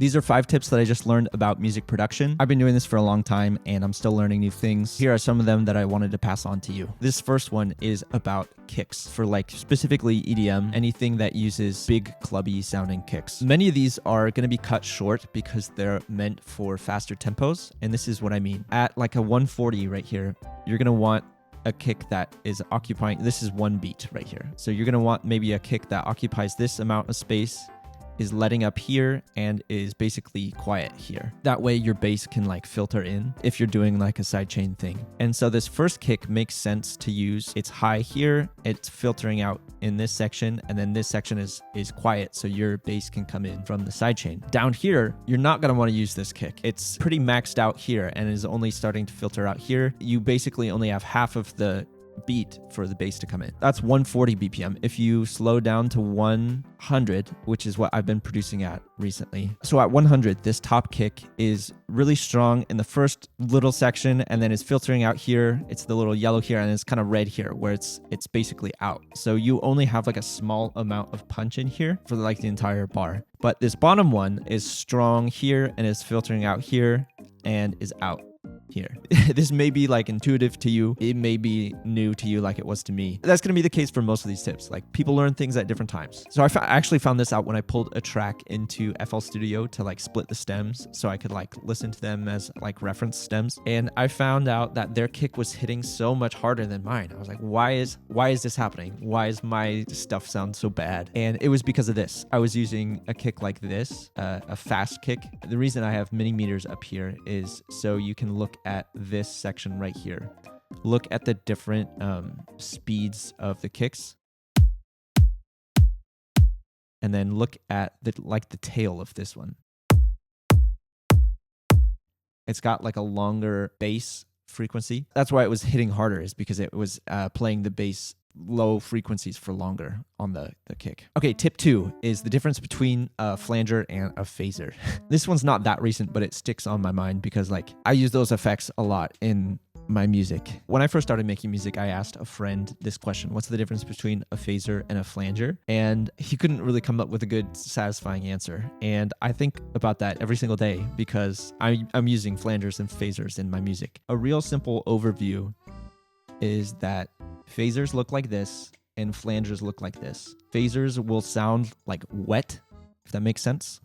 These are 5 tips that I just learned about music production. I've been doing this for a long time and I'm still learning new things. Here are some of them that I wanted to pass on to you. This first one is about kicks for like specifically EDM, anything that uses big clubby sounding kicks. Many of these are going to be cut short because they're meant for faster tempos. And this is what I mean. At like a 140 right here, you're going to want a kick that is occupying, this is 1 beat right here. So you're going to want maybe a kick that occupies this amount of space, is letting up here, and is basically quiet here. That way your bass can like filter in if you're doing like a sidechain thing. And so this first kick makes sense to use. It's high here, it's filtering out in this section, and then this section is quiet so your bass can come in from the sidechain. Down here, you're not gonna wanna use this kick. It's pretty maxed out here and is only starting to filter out here. You basically only have half of the beat for the bass to come in. That's 140 BPM. If you slow down to 100, which is what I've been producing at recently. So at 100, this top kick is really strong in the first little section and then it's filtering out here. It's the little yellow here and it's kind of red here where it's basically out. So you only have like a small amount of punch in here for like the entire bar. But this bottom one is strong here and is filtering out here and is out here. This may be like intuitive to you. It may be new to you like it was to me. That's going to be the case for most of these tips. Like people learn things at different times. So I actually found this out when I pulled a track into FL Studio to like split the stems so I could like listen to them as like reference stems. And I found out that their kick was hitting so much harder than mine. I was like, why is this happening? Why is my stuff sound so bad? And it was because of this. I was using a kick like this, a fast kick. The reason I have mini meters up here is so you can look at this section right here. Look at the different speeds of the kicks. And then look at the tail of this one. It's got like a longer bass frequency. That's why it was hitting harder, is because it was playing the bass low frequencies for longer on the kick. Okay, tip 2 is the difference between a flanger and a phaser. This one's not that recent, but it sticks on my mind because like I use those effects a lot in my music. When I first started making music, I asked a friend this question: what's the difference between a phaser and a flanger? And he couldn't really come up with a good, satisfying answer. And I think about that every single day because I'm using flangers and phasers in my music. A real simple overview is that phasers look like this and flangers look like this. Phasers will sound like wet, if that makes sense.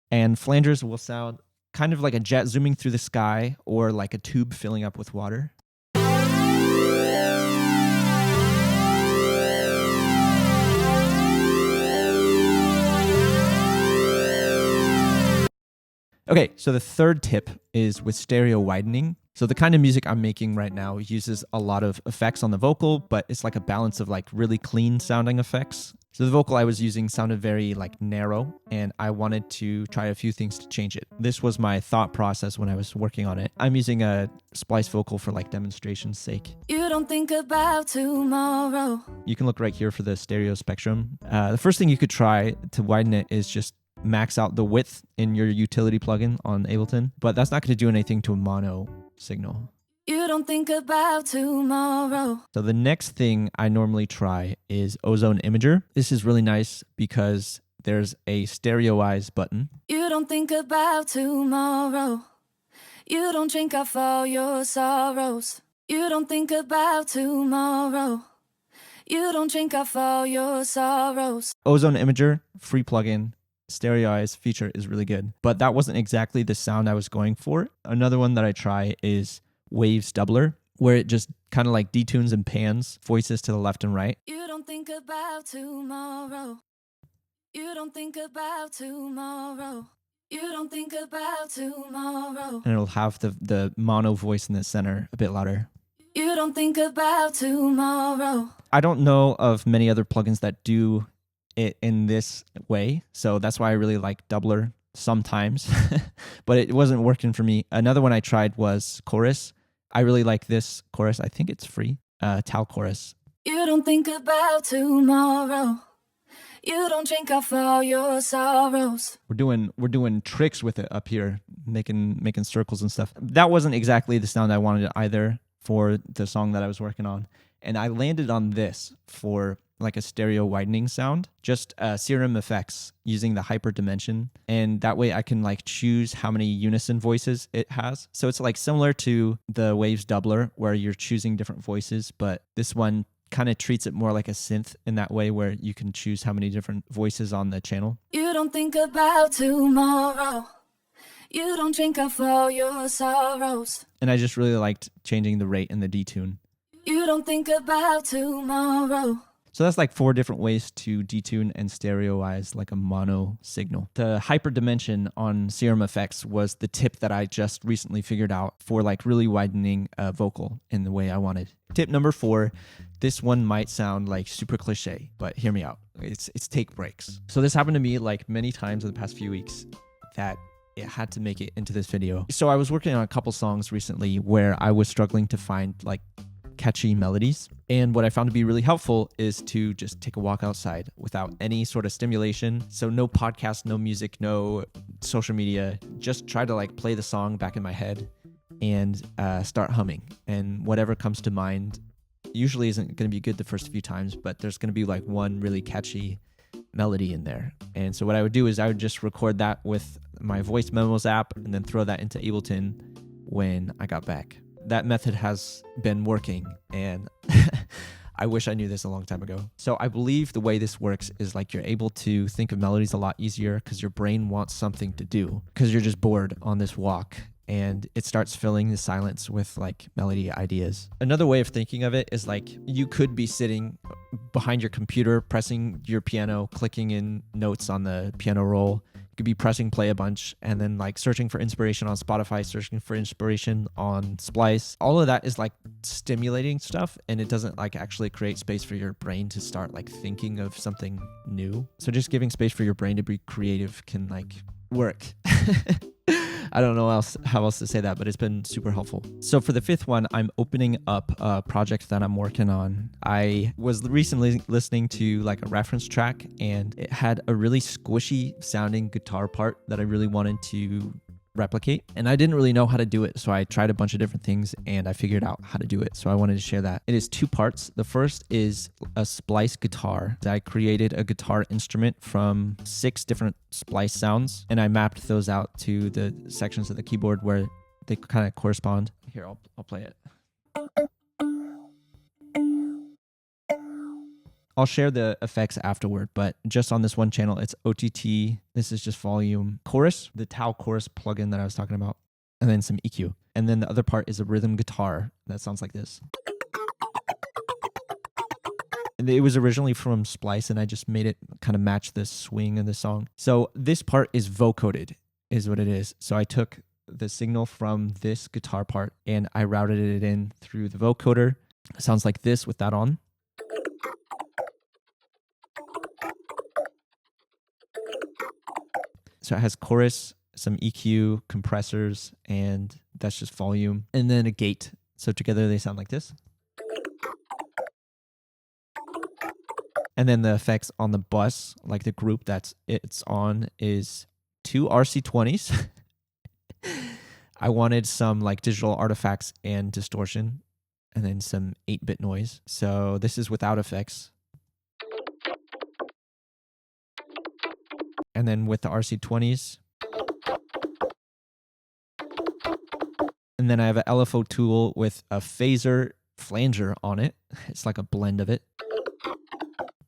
And flangers will sound kind of like a jet zooming through the sky or like a tube filling up with water. Okay, so the third tip is with stereo widening. So the kind of music I'm making right now uses a lot of effects on the vocal, but it's like a balance of like really clean sounding effects. So the vocal I was using sounded very like narrow, and I wanted to try a few things to change it. This was my thought process when I was working on it. I'm using a splice vocal for like demonstration's sake. You don't think about tomorrow. You can look right here for the stereo spectrum. The first thing you could try to widen it is just max out the width in your utility plugin on Ableton, but that's not going to do anything to a mono signal. You don't think about tomorrow. So the next thing I normally try is Ozone Imager. This is really nice because there's a stereoize button. You don't think about tomorrow. You don't drink off all your sorrows. You don't think about tomorrow. You don't drink off all your sorrows. Ozone Imager, free plugin. Stereoize feature is really good, but that wasn't exactly the sound I was going for. Another one that I try is Waves Doubler, where it just kind of like detunes and pans voices to the left and right. You don't think about tomorrow. You don't think about tomorrow. You don't think about tomorrow. And it'll have the mono voice in the center a bit louder. You don't think about tomorrow. I don't know of many other plugins that do it in this way, so that's why I really like Doubler sometimes, but it wasn't working for me. Another one I tried was Chorus. I really like this chorus. I think it's free. Tal Chorus. You don't think about tomorrow. You don't drink off all your sorrows. We're doing tricks with it up here, making circles and stuff. That wasn't exactly the sound I wanted either. for the song that I was working on. And I landed on this for like a stereo widening sound, just Serum effects using the hyperdimension. And that way I can like choose how many unison voices it has. So it's like similar to the Waves doubler where you're choosing different voices, but this one kind of treats it more like a synth in that way where you can choose how many different voices on the channel. You don't think about tomorrow. You don't drink off all your sorrows. And I just really liked changing the rate and the detune. You don't think about tomorrow. So that's like 4 different ways to detune and stereoize like a mono signal. The hyperdimension on Serum effects was the tip that I just recently figured out for like really widening a vocal in the way I wanted. Tip number 4, this one might sound like super cliche, but hear me out. It's take breaks. So this happened to me like many times in the past few weeks that it had to make it into this video. So I was working on a couple songs recently where I was struggling to find like catchy melodies. And what I found to be really helpful is to just take a walk outside without any sort of stimulation. So no podcast, no music, no social media. Just try to like play the song back in my head and start humming. And whatever comes to mind usually isn't going to be good the first few times, but there's going to be like one really catchy melody in there. And so what I would do is I would just record that with my voice memos app and then throw that into Ableton when I got back. That method has been working, and I wish I knew this a long time ago. So I believe the way this works is like you're able to think of melodies a lot easier because your brain wants something to do because you're just bored on this walk, and it starts filling the silence with like melody ideas. Another way of thinking of it is like you could be sitting behind your computer, pressing your piano, clicking in notes on the piano roll. You could be pressing play a bunch and then like searching for inspiration on Spotify, searching for inspiration on Splice. All of that is like stimulating stuff, and it doesn't like actually create space for your brain to start like thinking of something new. So just giving space for your brain to be creative can like work. I don't know how else to say that, but it's been super helpful. So for the 5th one, I'm opening up a project that I'm working on. I was recently listening to like a reference track, and it had a really squishy sounding guitar part that I really wanted to replicate, and I didn't really know how to do it, so I tried a bunch of different things and I figured out how to do it. So I wanted to share that. It is 2 parts. The first is a splice guitar. I created a guitar instrument from 6 different splice sounds, and I mapped those out to the sections of the keyboard where they kind of correspond. Here, I'll play it. I'll share the effects afterward, but just on this one channel, it's OTT. This is just volume, chorus, the Tau chorus plugin that I was talking about, and then some EQ. And then the other part is a rhythm guitar that sounds like this. And it was originally from Splice, and I just made it kind of match the swing of the song. So this part is vocoded, is what it is. So I took the signal from this guitar part and I routed it in through the vocoder. It sounds like this with that on. So it has chorus, some EQ, compressors, and that's just volume. And then a gate. So together they sound like this. And then the effects on the bus, like the group it's on, is 2 RC20s. I wanted some like digital artifacts and distortion, and then some 8-bit noise. So this is without effects. And then with the RC20s. And then I have an LFO tool with a phaser flanger on it. It's like a blend of it.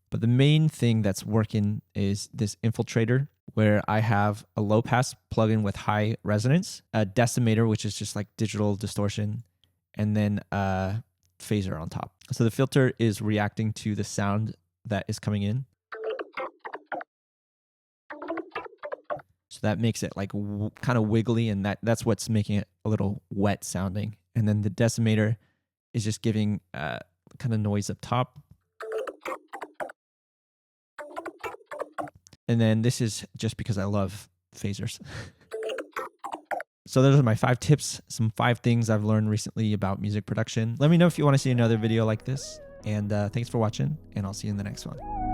But the main thing that's working is this infiltrator, where I have a low pass plugin with high resonance, a decimator, which is just like digital distortion, and then a phaser on top. So the filter is reacting to the sound that is coming in. So that makes it like kind of wiggly, and that's what's making it a little wet sounding. And then the decimator is just giving kind of noise up top. And then this is just because I love phasers. So those are my 5 tips, some 5 things I've learned recently about music production. Let me know if you want to see another video like this. And thanks for watching, and I'll see you in the next one.